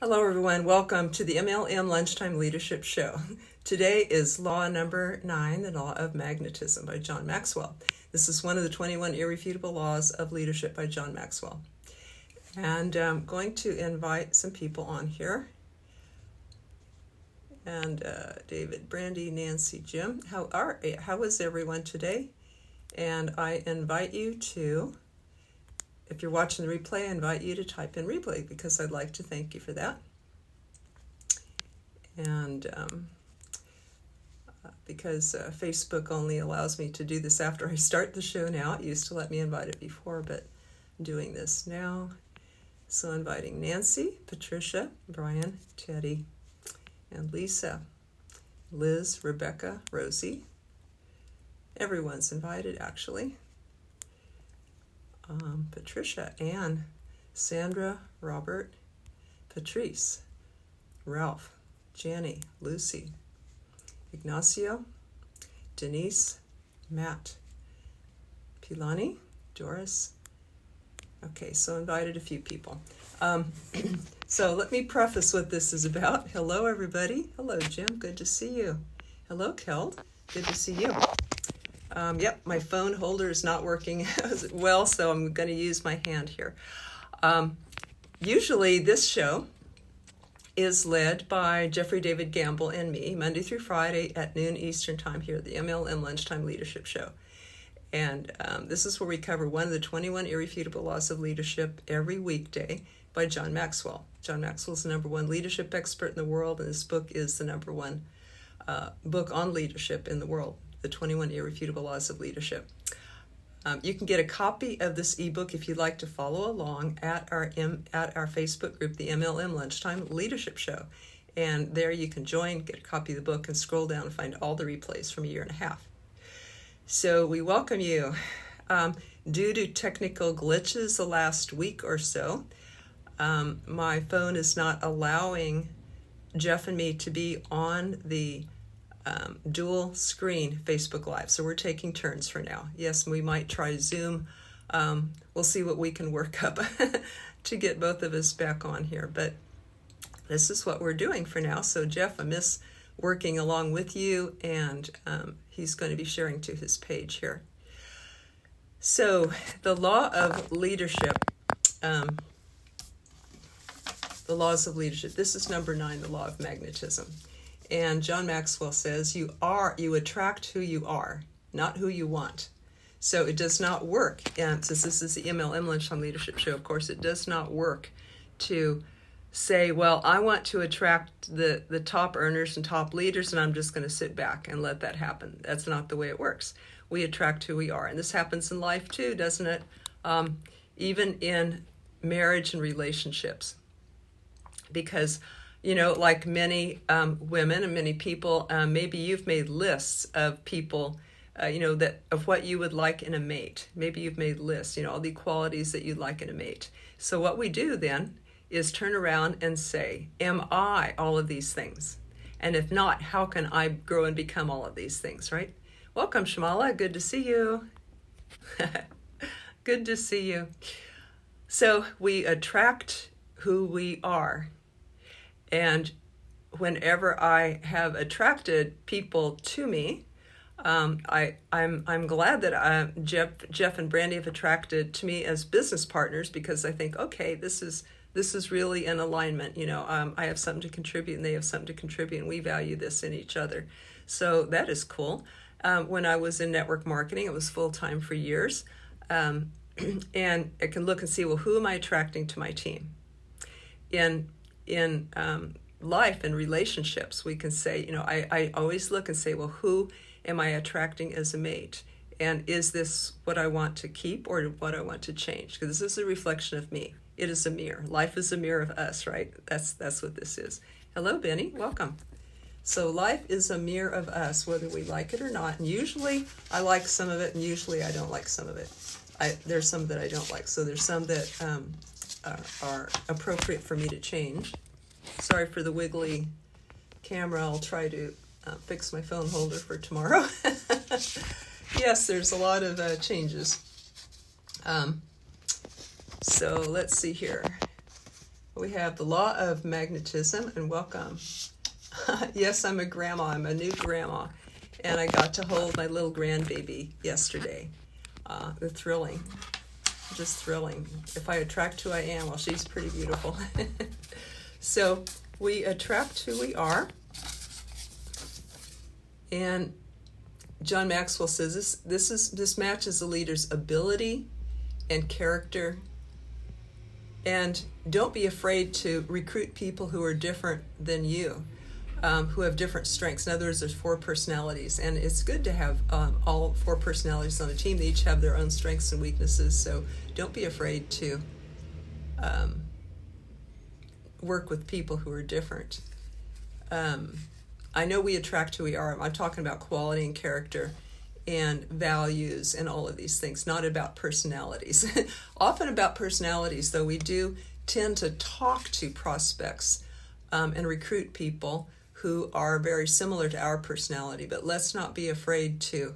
Hello everyone, welcome to the MLM Lunchtime Leadership Show. Today is law number 9, the law of magnetism by John Maxwell. This is one of the 21 irrefutable laws of leadership by John Maxwell. And I'm going to invite some people on here. And David, Brandy, Nancy, Jim, how is everyone today? And I invite you to, if you're watching the replay, I invite you to type in replay because I'd like to thank you for that. And because Facebook only allows me to do this after I start the show now. It used to let me invite it before, but I'm doing this now. So inviting Nancy, Patricia, Brian, Teddy, and Lisa, Liz, Rebecca, Rosie. Everyone's invited, actually. Patricia, Anne, Sandra, Robert, Patrice, Ralph, Jenny, Lucy, Ignacio, Denise, Matt, Pilani, Doris. Okay, so invited a few people. So let me preface what this is about. Hello, everybody. Hello, Jim. Good to see you. Hello, Keld. Good to see you. Yep, my phone holder is not working well, so I'm going to use my hand here. Usually this show is led by Jeffrey David Gamble and me, Monday through Friday at noon Eastern Time here at the MLM Lunchtime Leadership Show. And this is where we cover one of the 21 irrefutable laws of leadership every weekday by John Maxwell. John Maxwell is the #1 leadership expert in the world, and this book is the #1 book on leadership in the world. The 21 Irrefutable Laws of Leadership. You can get a copy of this ebook if you'd like to follow along at our Facebook group, the MLM Lunchtime Leadership Show. And there you can join, get a copy of the book, and scroll down and find all the replays from a year and a half. So we welcome you. Due to technical glitches the last week or so, my phone is not allowing Jeff and me to be on the dual screen Facebook Live. So we're taking turns for now. Yes, we might try Zoom. We'll see what we can work up to get both of us back on here. But this is what we're doing for now. So Jeff, I miss working along with you, and he's going to be sharing to his page here. So the law of leadership, the laws of leadership. This is number 9, the law of magnetism. And John Maxwell says, you attract who you are, not who you want. So it does not work. And since this is the MLM Lunchtime Leadership Show, of course, it does not work to say, well, I want to attract the top earners and top leaders, and I'm just going to sit back and let that happen. That's not the way it works. We attract who we are. And this happens in life too, doesn't it? Even in marriage and relationships. Because like many women and many people, maybe you've made lists of people, that of what you would like in a mate. Maybe you've made lists, all the qualities that you'd like in a mate. So what we do then is turn around and say, am I all of these things? And if not, how can I grow and become all of these things, right? Welcome, Shamala. Good to see you. Good to see you. So we attract who we are. And whenever I have attracted people to me, I'm glad that Jeff and Brandy have attracted to me as business partners, because I think, okay, this is really an alignment. I have something to contribute and they have something to contribute, and we value this in each other. So that is cool. When I was in network marketing, it was full-time for years. And I can look and see, well, who am I attracting to my team? In life and relationships, we can say, I always look and say, well, who am I attracting as a mate? And is this what I want to keep or what I want to change? Because this is a reflection of me. It is a mirror. Life is a mirror of us, right? That's what this is. Hello, Benny. Welcome. So life is a mirror of us, whether we like it or not. And usually I like some of it, and usually I don't like some of it. There's some that I don't like. So there's some that are appropriate for me to change. Sorry for the wiggly camera. I'll try to fix my phone holder for tomorrow. Yes, there's a lot of changes. So let's see here. We have the law of magnetism, and welcome. Yes, I'm a grandma. I'm a new grandma, and I got to hold my little grandbaby yesterday. They're thrilling, just thrilling. If I attract who I am, well, she's pretty beautiful. So we attract who we are, and John Maxwell says this matches a leader's ability and character. And don't be afraid to recruit people who are different than you, who have different strengths. In other words, there's 4 personalities, and it's good to have all 4 personalities on a team. They each have their own strengths and weaknesses, so don't be afraid to work with people who are different. I know we attract who we are. I'm talking about quality and character and values and all of these things, not about personalities. Often about personalities, though, we do tend to talk to prospects and recruit people who are very similar to our personality, but let's not be afraid to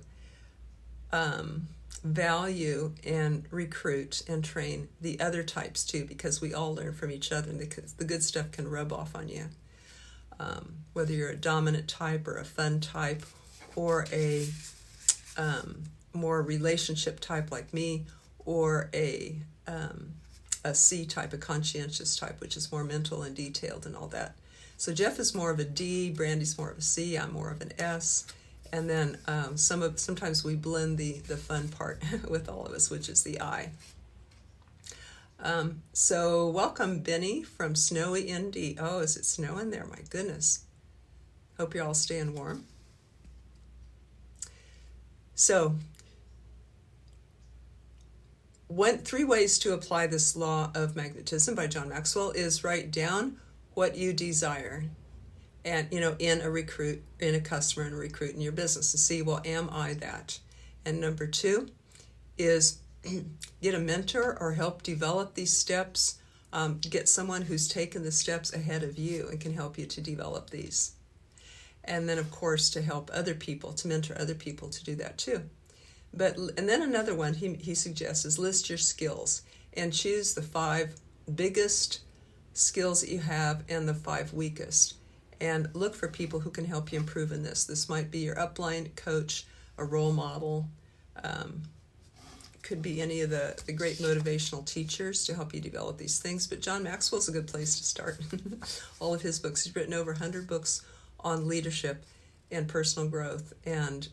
value and recruit and train the other types too, because we all learn from each other, and the good stuff can rub off on you. Whether you're a dominant type or a fun type or a more relationship type like me, or a C type, a conscientious type, which is more mental and detailed and all that. So Jeff is more of a D, Brandy's more of a C, I'm more of an S, and then sometimes we blend the fun part with all of us, which is the I. So welcome, Benny from snowy ND. Oh, is it snowing there? My goodness. Hope you're all staying warm. So, 3 ways to apply this law of magnetism by John Maxwell is write down what you desire, and in a customer and a recruit in your business, and see, well, am I that? And number 2 is get a mentor or help develop these steps. Get someone who's taken the steps ahead of you and can help you to develop these. And then, of course, to help other people, to mentor other people to do that too. And then another one he suggests is list your skills and choose the 5 biggest skills that you have and the 5 weakest. And look for people who can help you improve in this. This might be your upline coach, a role model. Could be any of the great motivational teachers to help you develop these things. But John Maxwell's a good place to start. All of his books. He's written over 100 books on leadership and personal growth, and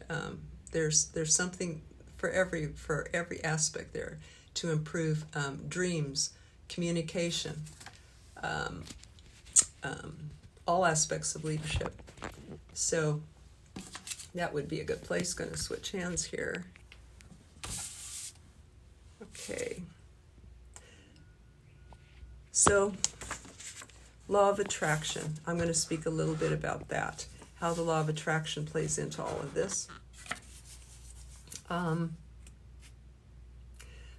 there's something for every aspect there to improve dreams, communication, all aspects of leadership. So that would be a good place. Going to switch hands here. Okay. So, law of attraction. I'm going to speak a little bit about that, how the law of attraction plays into all of this.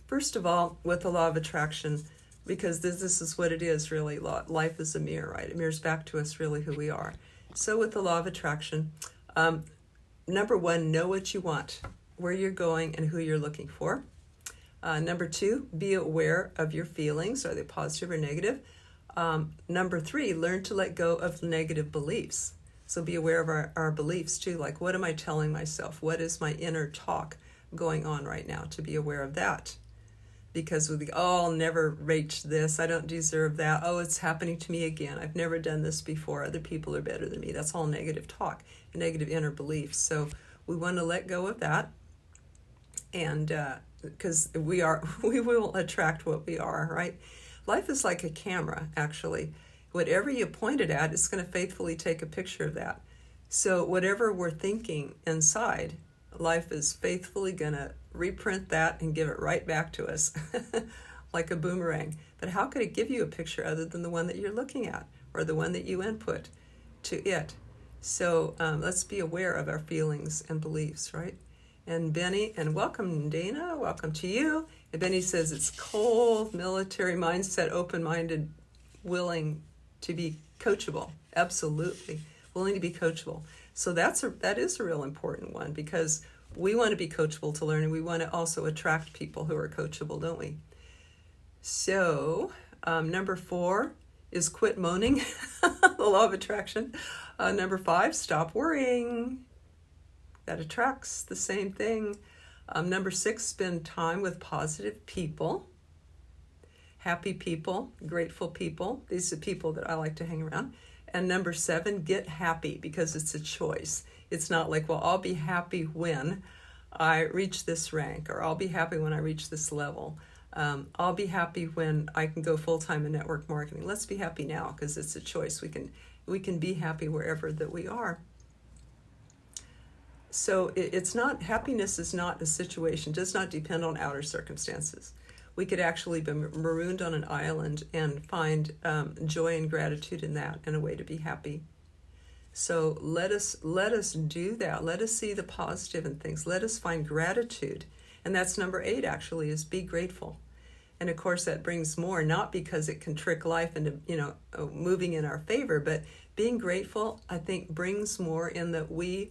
First of all, with the law of attraction, because this is what it is really, life is a mirror, right? It mirrors back to us really who we are. So with the law of attraction, number 1, know what you want, where you're going, and who you're looking for. Number 2, be aware of your feelings. Are they positive or negative? Number 3, learn to let go of negative beliefs. So be aware of our beliefs too. Like, what am I telling myself? What is my inner talk going on right now? To be aware of that. Because with I'll never reach this. I don't deserve that. Oh, it's happening to me again. I've never done this before. Other people are better than me. That's all negative talk, negative inner beliefs. So we want to let go of that. And because we will attract what we are, right? Life is like a camera, actually. Whatever you point it at, it's going to faithfully take a picture of that. So whatever we're thinking inside, life is faithfully going to reprint that and give it right back to us like a boomerang. But how could it give you a picture other than the one that you're looking at or the one that you input to it? So let's be aware of our feelings and beliefs, right? And Benny, and welcome Dana, welcome to you. And Benny says it's cold, military mindset, open-minded, willing to be coachable. Absolutely, willing to be coachable. So that is a real important one, because we want to be coachable to learn, and we want to also attract people who are coachable, don't we? So number 4 is quit moaning, the law of attraction. Number 5, stop worrying. That attracts the same thing. Number 6, spend time with positive people. Happy people, grateful people. These are people that I like to hang around. And number 7, get happy, because it's a choice. It's not like, well, I'll be happy when I reach this rank, or I'll be happy when I reach this level. I'll be happy when I can go full-time in network marketing. Let's be happy now, because it's a choice. We can be happy wherever that we are. So it's not, happiness is not a situation, does not depend on outer circumstances. We could actually be marooned on an island and find joy and gratitude in that, and a way to be happy. So let us do that. Let us see the positive in things. Let us find gratitude. And that's number 8, actually, is be grateful. And of course that brings more, not because it can trick life into, moving in our favor, but being grateful, I think, brings more in that we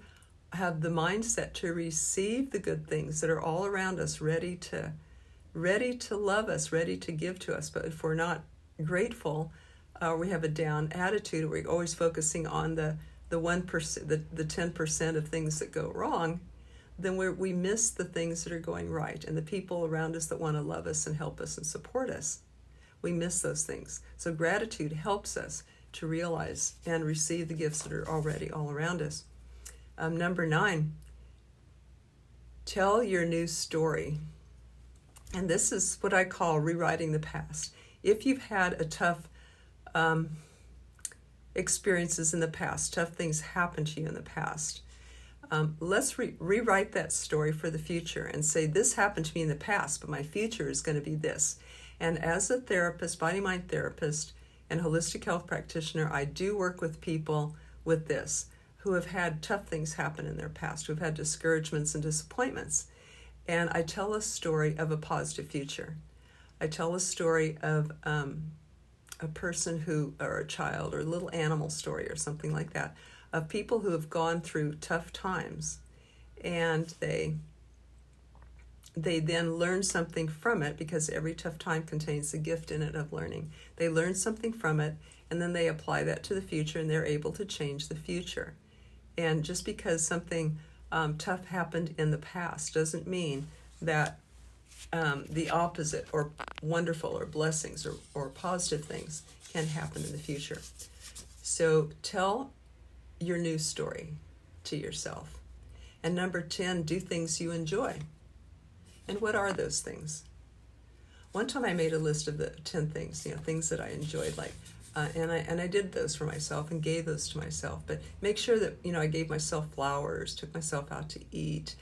have the mindset to receive the good things that are all around us, ready to love us, ready to give to us. But if we're not grateful, we have a down attitude. We're always focusing on the 1%, the 10% of things that go wrong. Then we miss the things that are going right, and the people around us that want to love us and help us and support us. We miss those things. So gratitude helps us to realize and receive the gifts that are already all around us. Number 9, tell your new story. And this is what I call rewriting the past. If you've had a tough experiences in the past, tough things happened to you in the past, let's rewrite that story for the future and say, this happened to me in the past, but my future is going to be this. And as a therapist, body-mind therapist, and holistic health practitioner, I do work with people with this, who have had tough things happen in their past, who've had discouragements and disappointments. And I tell a story of a positive future. I tell a story of a person who, or a child, or a little animal story or something like that, of people who have gone through tough times, and they then learn something from it, because every tough time contains a gift in it of learning. They learn something from it, and then they apply that to the future, and they're able to change the future. And just because something tough happened in the past doesn't mean that the opposite, or wonderful, or blessings, or positive things can happen in the future. So tell your new story to yourself. And number 10, do things you enjoy. And what are those things? One time I made a list of the 10 things, things that I enjoyed, like, and I did those for myself and gave those to myself. But make sure that, I gave myself flowers, took myself out to eat,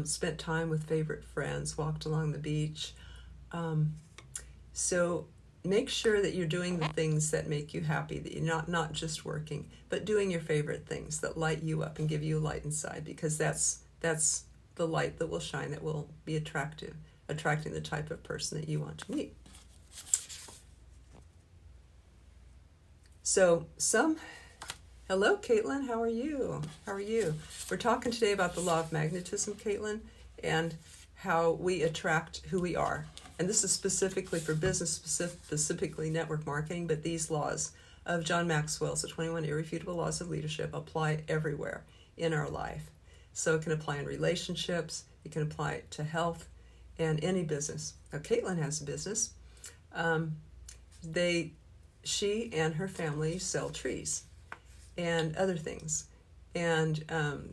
spent time with favorite friends, walked along the beach. So make sure that you're doing the things that make you happy, that you're not just working, but doing your favorite things that light you up and give you a light inside, because that's the light that will shine, that will be attracting the type of person that you want to meet. So hello, Kaitlyn, how are you? We're talking today about the law of magnetism, Kaitlyn, and how we attract who we are. And this is specifically for business, specifically network marketing, but these laws of John Maxwell's, the 21 irrefutable laws of leadership, apply everywhere in our life. So it can apply in relationships, it can apply to health, and any business. Now, Kaitlyn has a business. She and her family sell trees and other things. And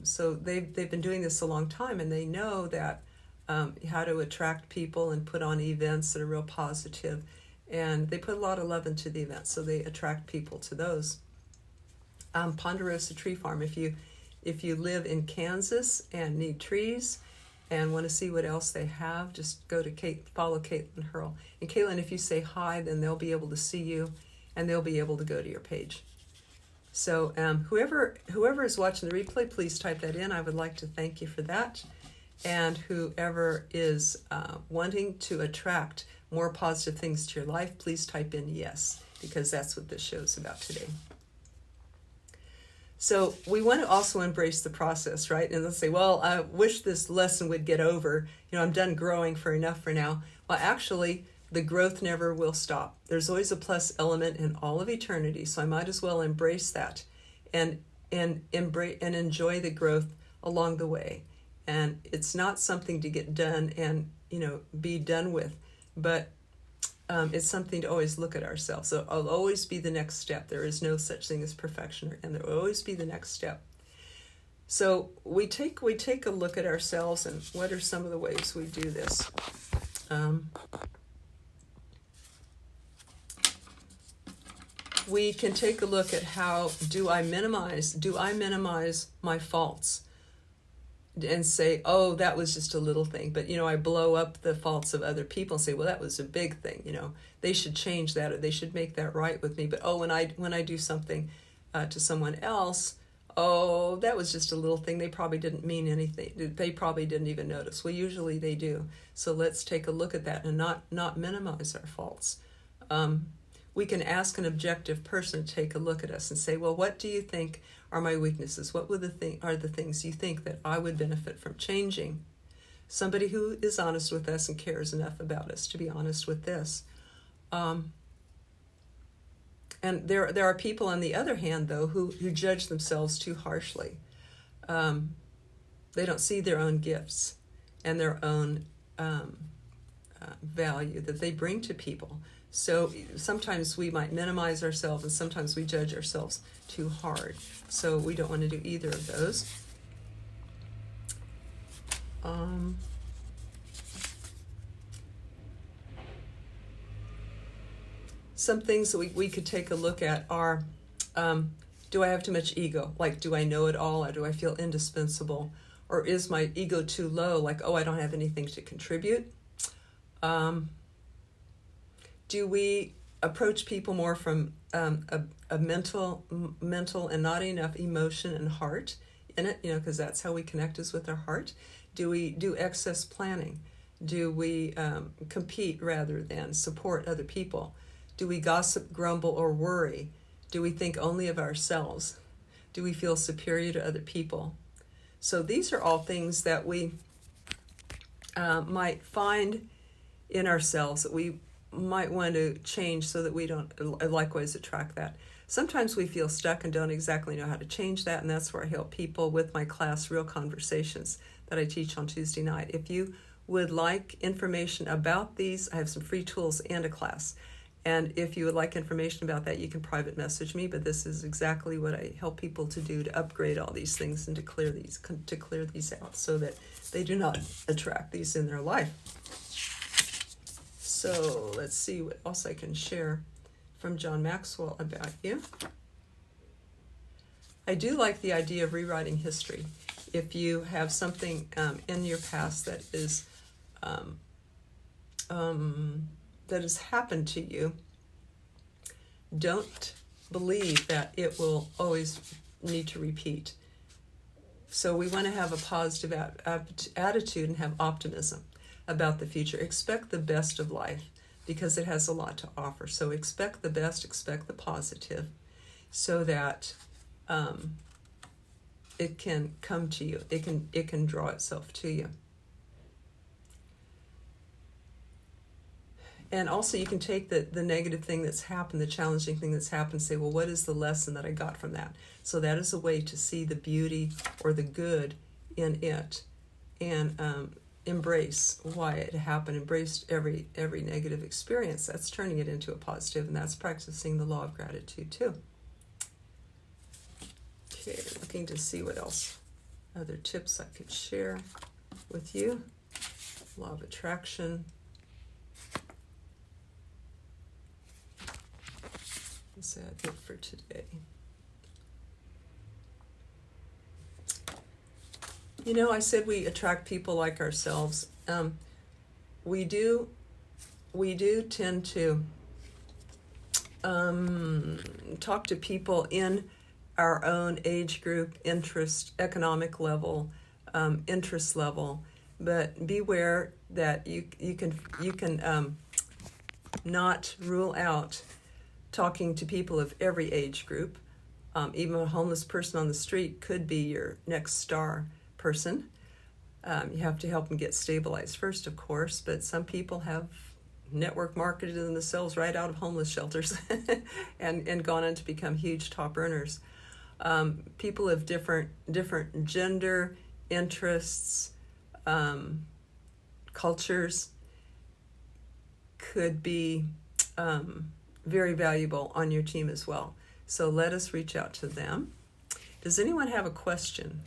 so they've been doing this a long time, and they know that how to attract people and put on events that are real positive. And they put a lot of love into the events, so they attract people to those. Ponderosa Tree Farm, if you live in Kansas and need trees and want to see what else they have, just go to follow Kaitlyn Hur. And Kaitlyn, if you say hi, then they'll be able to see you, and they'll be able to go to your page. So whoever is watching the replay, please type that in. I would like to thank you for that. And whoever is wanting to attract more positive things to your life, please type in yes, because that's what this show is about today. So we want to also embrace the process, right? And let's say, well, I wish this lesson would get over. I'm done growing for enough for now. Well, actually, the growth never will stop. There's always a plus element in all of eternity, so I might as well embrace that and embrace and enjoy the growth along the way. And it's not something to get done and be done with, but it's something to always look at ourselves. So it'll always be the next step. There is no such thing as perfection, and there will always be the next step. So we take a look at ourselves, and what are some of the ways we do this? We can take a look at how do I minimize my faults and say, oh, that was just a little thing. But, I blow up the faults of other people and say, well, that was a big thing. They should change that, or they should make that right with me. But, when I do something to someone else, oh, that was just a little thing. They probably didn't mean anything. They probably didn't even notice. Well, usually they do. So let's take a look at that and not minimize our faults. We can ask an objective person to take a look at us and say, well, what do you think are my weaknesses? What are the things you think that I would benefit from changing? Somebody who is honest with us and cares enough about us to be honest with this. And there are people on the other hand, though, who judge themselves too harshly. They don't see their own gifts and their own value that they bring to people. So sometimes we might minimize ourselves, and sometimes we judge ourselves too hard. So we don't want to do either of those. Some things that we could take a look at are, do I have too much ego? Like, do I know it all, or do I feel indispensable? Or is my ego too low? Like, oh, I don't have anything to contribute? Do we approach people more from a mental and not enough emotion and heart in it? Because that's how we connect, is with our heart. Do we do excess planning? Do we compete rather than support other people? Do we gossip, grumble, or worry? Do we think only of ourselves? Do we feel superior to other people? So these are all things that we might find in ourselves that we might want to change so that we don't likewise attract that. Sometimes we feel stuck and don't exactly know how to change that, and that's where I help people with my class, Real Conversations, that I teach on Tuesday night. If you would like information about these, I have some free tools and a class. And if you would like information about that, you can private message me, but this is exactly what I help people to do, to upgrade all these things and to clear these out so that they do not attract these in their life. So let's see what else I can share from John Maxwell about you. I do like the idea of rewriting history. If you have something in your past that has happened to you, don't believe that it will always need to repeat. So we want to have a positive attitude and have optimism about the future. Expect the best of life because it has a lot to offer. So expect the best, expect the positive, so that it can come to you. It can draw itself to you. And also you can take the negative thing that's happened, the challenging thing that's happened, and say, well, what is the lesson that I got from that? So that is a way to see the beauty or the good in it, and embrace why it happened, embrace every negative experience. That's turning it into a positive, and that's practicing the law of gratitude too. Okay, looking to see what else, other tips I could share with you. Law of attraction. Is that it for today? I said we attract people like ourselves. We do tend to talk to people in our own age group, interest, economic level, interest level, but beware that you can not rule out talking to people of every age group. Even a homeless person on the street could be your next star person. You have to help them get stabilized first, of course, but some people have network marketed themselves right out of homeless shelters and gone on to become huge top earners. People of different gender, interests, cultures could be very valuable on your team as well. So let us reach out to them. Does anyone have a question?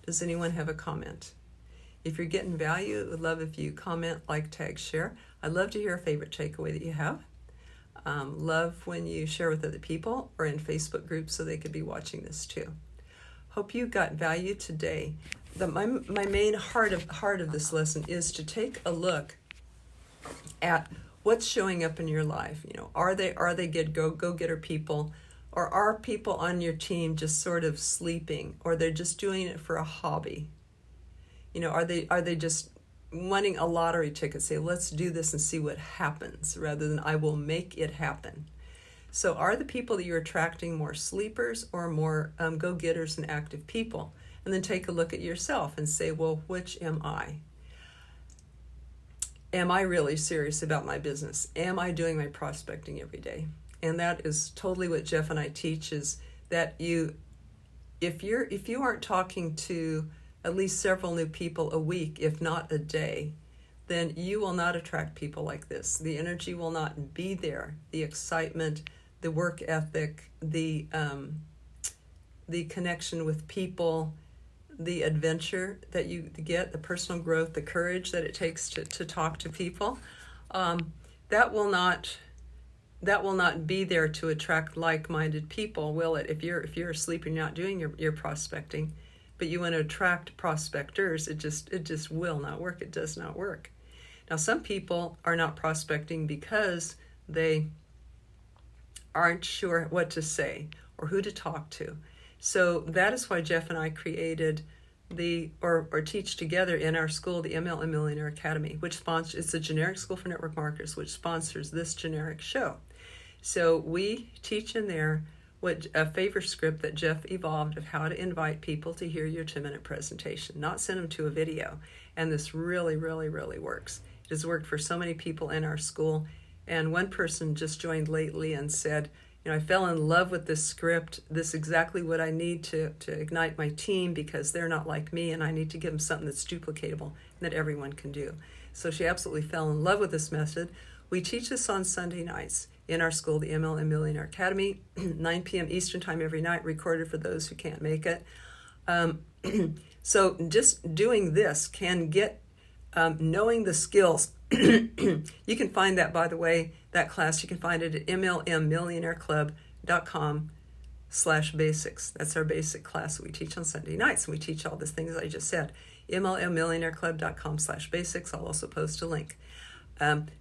Does anyone have a comment? If you're getting value, I would love if you comment, like, tag, share. I'd love to hear a favorite takeaway that you have. Love when you share with other people or in Facebook groups so they could be watching this too. Hope you got value today. My main heart of this lesson is to take a look at what's showing up in your life. Are they good go-getter people, or are people on your team just sort of sleeping, or they're just doing it for a hobby? Are they just wanting a lottery ticket, say, let's do this and see what happens, rather than I will make it happen? So are the people that you're attracting more sleepers or more go-getters and active people? And then take a look at yourself and say, well, which am I? Am I really serious about my business? Am I doing my prospecting every day? And that is totally what Jeff and I teach, is that if you aren't talking to at least several new people a week, if not a day, then you will not attract people like this. The energy will not be there. The excitement, the work ethic, the connection with people, the adventure that you get, the personal growth, the courage that it takes to talk to people, that will not be there to attract like-minded people, will it? If you're asleep and you're not doing your prospecting, but you want to attract prospectors, it just will not work. It does not work. Now, some people are not prospecting because they aren't sure what to say or who to talk to. So that is why Jeff and I created or teach together in our school, the MLM Millionaire Academy, which it's a generic school for network marketers, which sponsors this generic show. So we teach in there a favor script that Jeff evolved of how to invite people to hear your 2-minute presentation, not send them to a video. And this really, really, really works. It has worked for so many people in our school. And one person just joined lately and said, I fell in love with this script. This is exactly what I need to ignite my team, because they're not like me, and I need to give them something that's duplicatable and that everyone can do. So she absolutely fell in love with this method. We teach this on Sunday nights in our school, the MLM Millionaire Academy, 9 p.m. Eastern Time every night, recorded for those who can't make it. So just doing this can get knowing the skills. You can find that, by the way, that class, you can find it at mlmmillionaireclub.com/basics. That's our basic class that we teach on Sunday nights. And we teach all these things I just said. mlmmillionaireclub.com/basics. I'll also post a link.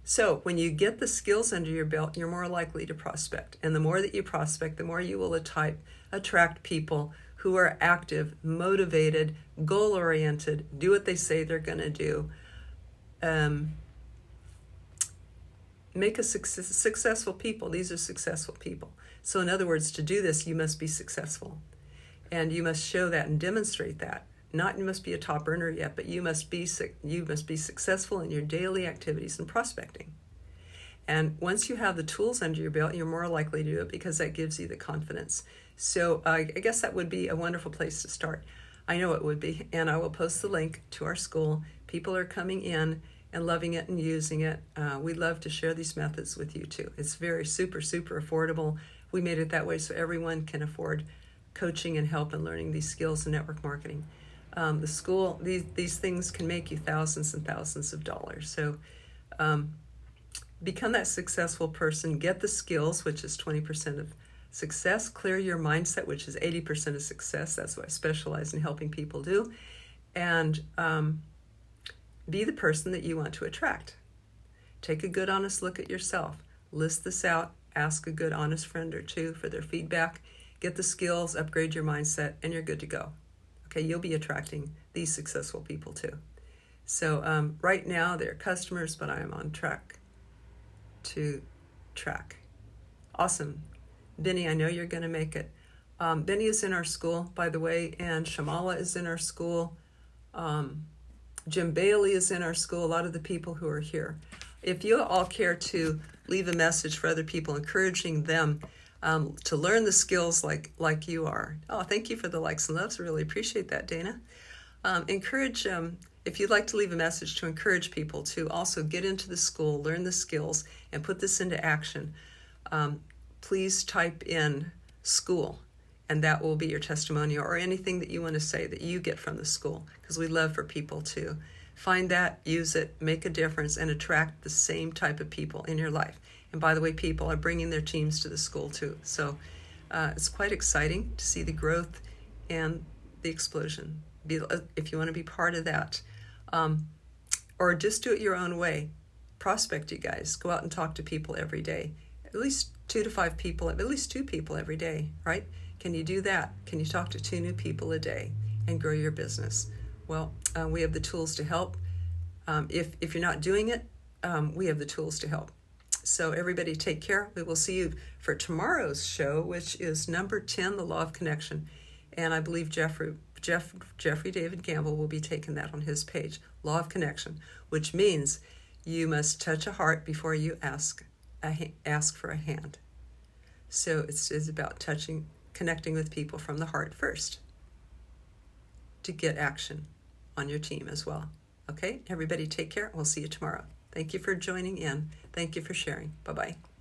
So when you get the skills under your belt, you're more likely to prospect. And the more that you prospect, the more you will attract people who are active, motivated, goal-oriented, do what they say they're going to do. Make a successful people. These are successful people. So in other words, to do this, you must be successful. And you must show that and demonstrate that. Not you must be a top earner yet, but you must be successful in your daily activities and prospecting. And once you have the tools under your belt, you're more likely to do it, because that gives you the confidence. So I guess that would be a wonderful place to start. I know it would be, and I will post the link to our school. People are coming in and loving it and using it. We love to share these methods with you too. It's very super affordable. We made it that way so everyone can afford coaching and help in learning these skills in network marketing. The school, these things can make you thousands and thousands of dollars. So become that successful person, get the skills, which is 20% of success, clear your mindset, which is 80% of success. That's what I specialize in helping people do. And be the person that you want to attract. Take a good, honest look at yourself. List this out. Ask a good, honest friend or two for their feedback. Get the skills, upgrade your mindset, and you're good to go. Okay, you'll be attracting these successful people too. So right now they're customers, but I am on track to track. Awesome. Benny, I know you're going to make it. Benny is in our school, by the way, and Shamala is in our school. Jim Bailey is in our school, a lot of the people who are here. If you all care to leave a message for other people, encouraging them to learn the skills like you are. Oh, thank you for the likes and loves. Really appreciate that, Dana. Encourage, if you'd like to leave a message to encourage people to also get into the school, learn the skills, and put this into action, please type in school, and that will be your testimonial or anything that you want to say that you get from the school, because we love for people to find that, use it, make a difference, and attract the same type of people in your life. And by the way, people are bringing their teams to the school too. So it's quite exciting to see the growth and the explosion. If you want to be part of that, or just do it your own way, prospect, you guys. Go out and talk to people every day. At least 2 to 5 people, at least 2 people every day, right? Can you do that? Can you talk to 2 new people a day and grow your business? Well, we have the tools to help. If you're not doing it, we have the tools to help. So everybody take care. We will see you for tomorrow's show, which is number 10, The Law of Connection. And I believe Jeffrey David Gamble will be taking that on his page, Law of Connection, which means you must touch a heart before you ask for a hand. So it's about connecting with people from the heart first to get action on your team as well. Okay, everybody take care. We'll see you tomorrow. Thank you for joining in. Thank you for sharing. Bye-bye.